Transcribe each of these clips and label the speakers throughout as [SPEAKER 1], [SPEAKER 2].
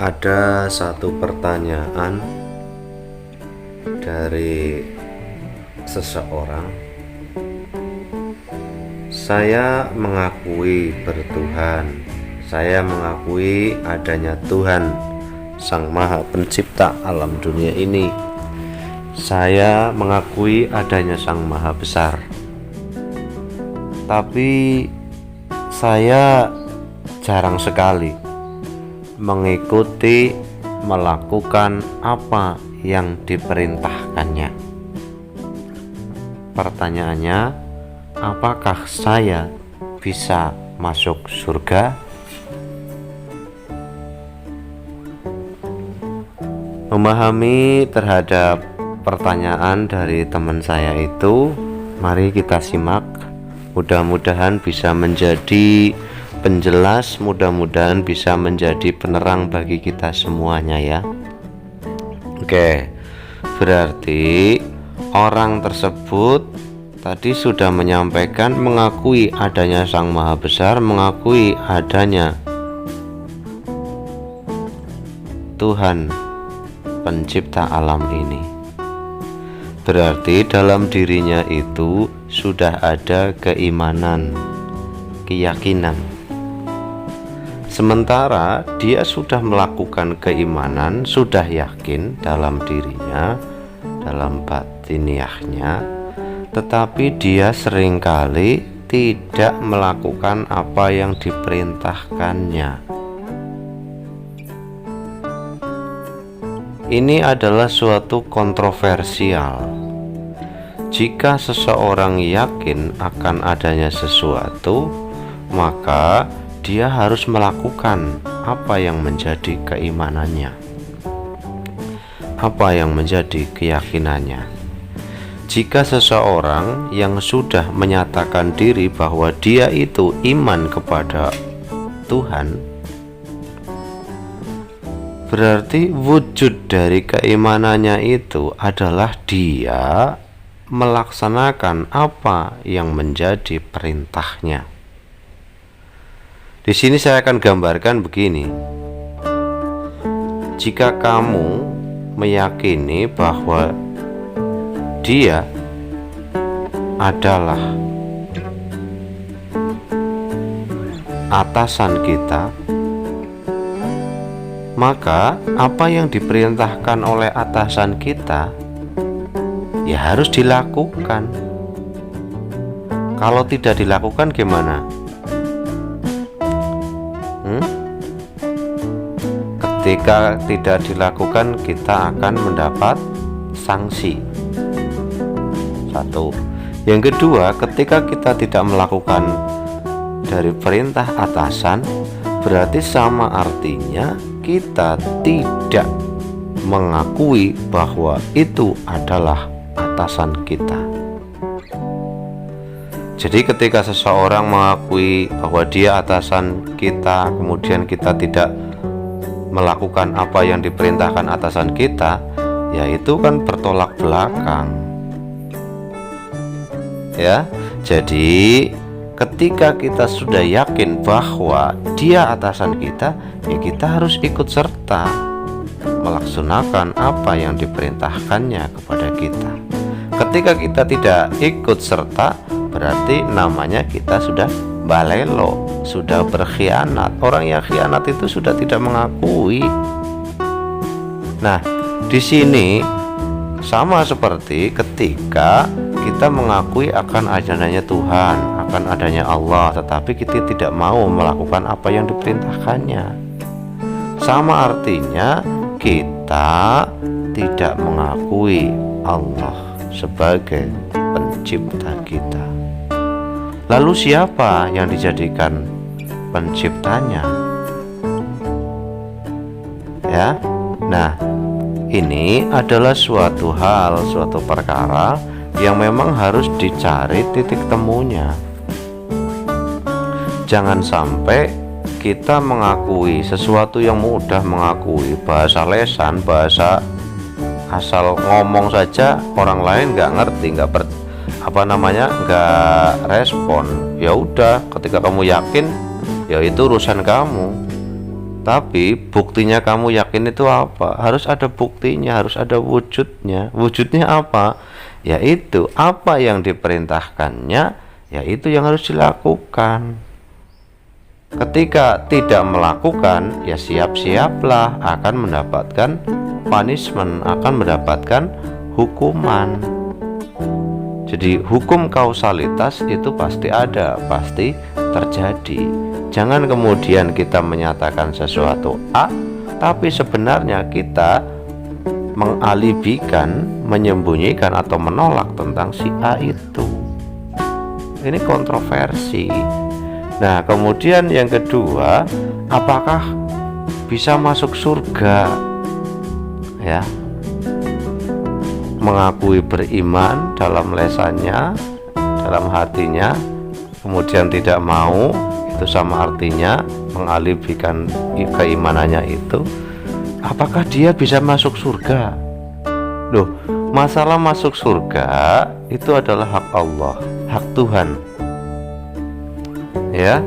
[SPEAKER 1] Ada satu pertanyaan dari seseorang. Saya mengakui bertuhan. Saya mengakui adanya Tuhan, Sang Maha Pencipta alam dunia ini. Saya mengakui adanya Sang Maha Besar. Tapi saya jarang sekali mengikuti, melakukan apa yang diperintahkannya. Pertanyaannya, apakah saya bisa masuk surga? Memahami terhadap pertanyaan dari teman saya itu, mari kita simak. Mudah-mudahan bisa menjadi penjelas, mudah-mudahan bisa menjadi penerang bagi kita semuanya ya. Oke, berarti orang tersebut tadi sudah menyampaikan mengakui adanya Sang Maha Besar, mengakui adanya Tuhan Pencipta alam ini. Berarti dalam dirinya itu sudah ada keimanan, keyakinan. Sementara dia sudah melakukan keimanan, sudah yakin dalam dirinya, dalam batiniahnya, tetapi dia seringkali tidak melakukan apa yang diperintahkannya. Ini adalah suatu kontroversial. Jika seseorang yakin akan adanya sesuatu, maka dia harus melakukan apa yang menjadi keimanannya, apa yang menjadi keyakinannya. Jika seseorang yang sudah menyatakan diri bahwa dia itu iman kepada Tuhan, berarti wujud dari keimanannya itu adalah dia melaksanakan apa yang menjadi perintahnya. Di sini saya akan gambarkan begini. Jika kamu meyakini bahwa dia adalah atasan kita, maka apa yang diperintahkan oleh atasan kita ya harus dilakukan. Kalau tidak dilakukan gimana? Ketika tidak dilakukan, kita akan mendapat sanksi. Satu. Yang kedua, ketika kita tidak melakukan dari perintah atasan, berarti sama artinya kita tidak mengakui bahwa itu adalah atasan kita. Jadi ketika seseorang mengakui bahwa dia atasan kita, kemudian kita tidak melakukan apa yang diperintahkan atasan kita, yaitu kan bertolak belakang. Ya, jadi ketika kita sudah yakin bahwa dia atasan kita, ya kita harus ikut serta melaksanakan apa yang diperintahkannya kepada kita. Ketika kita tidak ikut serta, berarti namanya kita sudah balelo, sudah berkhianat. Orang yang khianat itu sudah tidak mengakui. Nah, di sini sama seperti ketika kita mengakui akan adanya Tuhan, akan adanya Allah, tetapi kita tidak mau melakukan apa yang diperintahkannya. Sama artinya kita tidak mengakui Allah sebagai pencipta kita. Lalu siapa yang dijadikan penciptanya? Ya. Nah, ini adalah suatu hal, suatu perkara yang memang harus dicari titik temunya. Jangan sampai kita mengakui sesuatu yang mudah mengakui, bahasa lesan, bahasa asal ngomong saja, orang lain nggak ngerti, nggak respon. Ya udah, ketika kamu yakin, ya itu urusan kamu. Tapi buktinya kamu yakin itu apa? Harus ada buktinya, harus ada wujudnya. Wujudnya apa? Yaitu apa yang diperintahkannya, yaitu yang harus dilakukan. Ketika tidak melakukan, ya siap-siaplah akan mendapatkan punishment, akan mendapatkan hukuman. Jadi hukum kausalitas itu pasti ada, pasti terjadi. Jangan kemudian kita menyatakan sesuatu A, tapi sebenarnya kita mengalibikan, menyembunyikan atau menolak tentang si A itu. Ini kontroversi. Nah, kemudian yang kedua, apakah bisa masuk surga? Ya, mengakui beriman dalam lesannya, dalam hatinya, kemudian tidak mau, itu sama artinya mengalibikan keimanannya itu. Apakah dia bisa masuk surga? Loh, masalah masuk surga itu adalah hak Allah, hak Tuhan. Ya,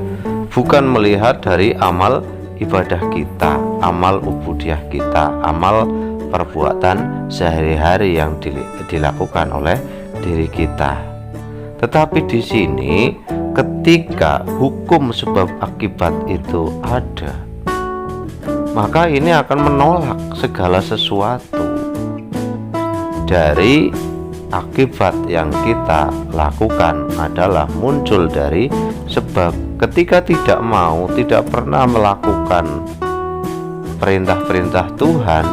[SPEAKER 1] bukan melihat dari amal ibadah kita, amal ubudiyah kita, amal perbuatan sehari-hari yang dilakukan oleh diri kita. Tetapi di sini ketika hukum sebab akibat itu ada, maka ini akan menolak segala sesuatu dari akibat yang kita lakukan adalah muncul dari sebab. Ketika tidak mau, tidak pernah melakukan perintah-perintah Tuhan,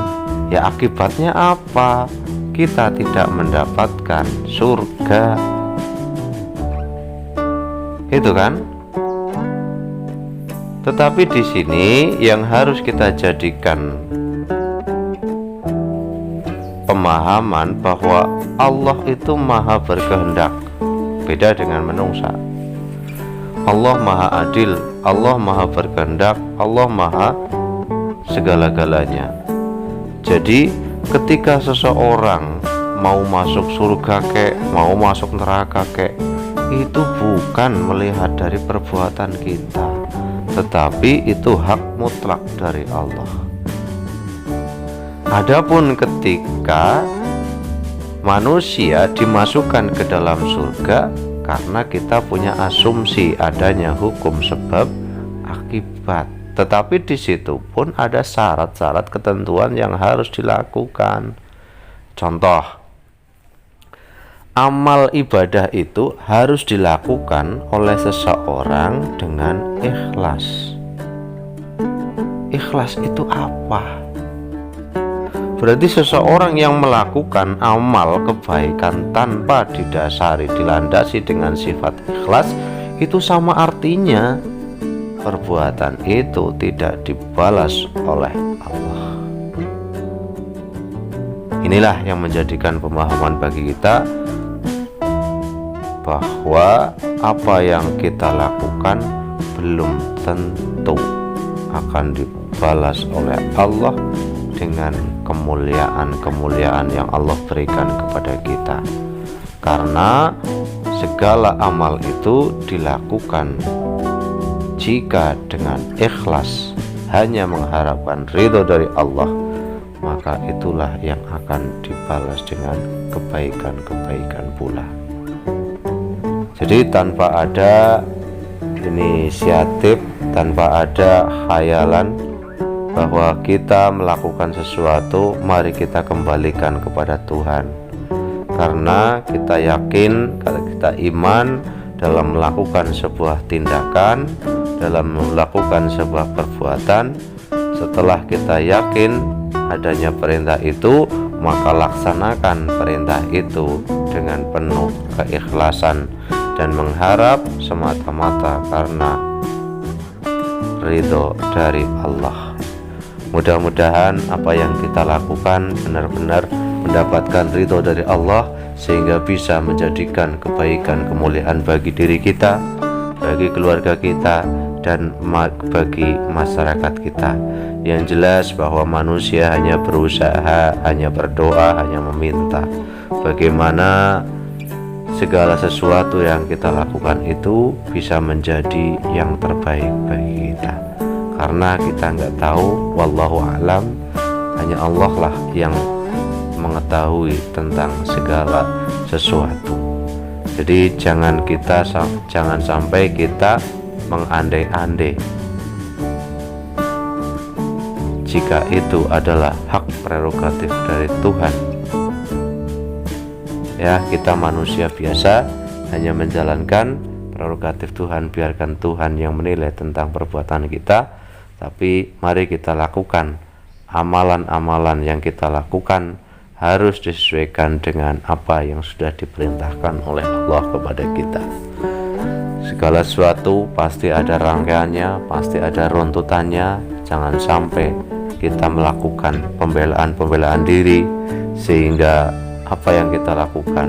[SPEAKER 1] ya akibatnya apa? Kita tidak mendapatkan surga. Itu kan? Tetapi di sini yang harus kita jadikan pemahaman bahwa Allah itu maha berkehendak, beda dengan menungsa. Allah maha adil, Allah maha berkehendak, Allah maha segala-galanya. Jadi ketika seseorang mau masuk surga kek, mau masuk neraka kek, itu bukan melihat dari perbuatan kita, tetapi itu hak mutlak dari Allah. Adapun ketika manusia dimasukkan ke dalam surga karena kita punya asumsi adanya hukum sebab akibat, tetapi di situ pun ada syarat-syarat ketentuan yang harus dilakukan. Contoh, amal ibadah itu harus dilakukan oleh seseorang dengan ikhlas. Ikhlas itu apa? Berarti seseorang yang melakukan amal kebaikan tanpa didasari, dilandasi dengan sifat ikhlas, itu sama artinya perbuatan itu tidak dibalas oleh Allah. Inilah yang menjadikan pemahaman bagi kita bahwa apa yang kita lakukan belum tentu akan dibalas oleh Allah dengan kemuliaan-kemuliaan yang Allah berikan kepada kita, karena segala amal itu dilakukan jika dengan ikhlas hanya mengharapkan ridho dari Allah, maka itulah yang akan dibalas dengan kebaikan-kebaikan pula. Jadi tanpa ada inisiatif, tanpa ada khayalan bahwa kita melakukan sesuatu, mari kita kembalikan kepada Tuhan. Karena kita yakin, kalau kita iman dalam melakukan sebuah tindakan, dalam melakukan sebuah perbuatan, setelah kita yakin adanya perintah itu, maka laksanakan perintah itu dengan penuh keikhlasan dan mengharap semata-mata karena ridho dari Allah. Mudah-mudahan apa yang kita lakukan benar-benar mendapatkan ridho dari Allah, sehingga bisa menjadikan kebaikan kemuliaan bagi diri kita, bagi keluarga kita, dan bagi masyarakat kita. Yang jelas bahwa manusia hanya berusaha, hanya berdoa, hanya meminta. Bagaimana segala sesuatu yang kita lakukan itu bisa menjadi yang terbaik bagi kita. karena kita nggak tahu, wallahu alam, hanya Allah lah yang mengetahui tentang segala sesuatu. Jadi jangan sampai kita mengandai-andai jika itu adalah hak prerogatif dari Tuhan. Ya, kita manusia biasa hanya menjalankan prerogatif Tuhan, biarkan Tuhan yang menilai tentang perbuatan kita. Tapi mari kita lakukan amalan-amalan yang kita lakukan harus disesuaikan dengan apa yang sudah diperintahkan oleh Allah kepada kita. Segala sesuatu pasti ada rangkaiannya, pasti ada runtutannya. Jangan sampai kita melakukan pembelaan diri sehingga apa yang kita lakukan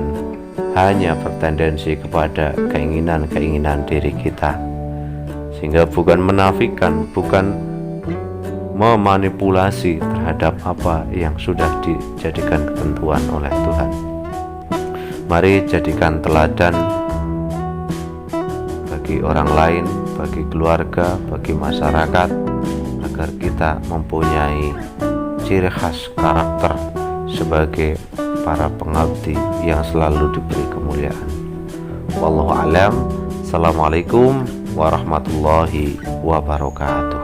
[SPEAKER 1] hanya bertendensi kepada keinginan diri kita, sehingga bukan menafikan, bukan memanipulasi terhadap apa yang sudah dijadikan ketentuan oleh Tuhan. Mari jadikan teladan bagi orang lain, bagi keluarga, bagi masyarakat, agar kita mempunyai ciri khas karakter sebagai para pengabdi yang selalu diberi kemuliaan. Wallahu alam. Assalamualaikum warahmatullahi wabarakatuh.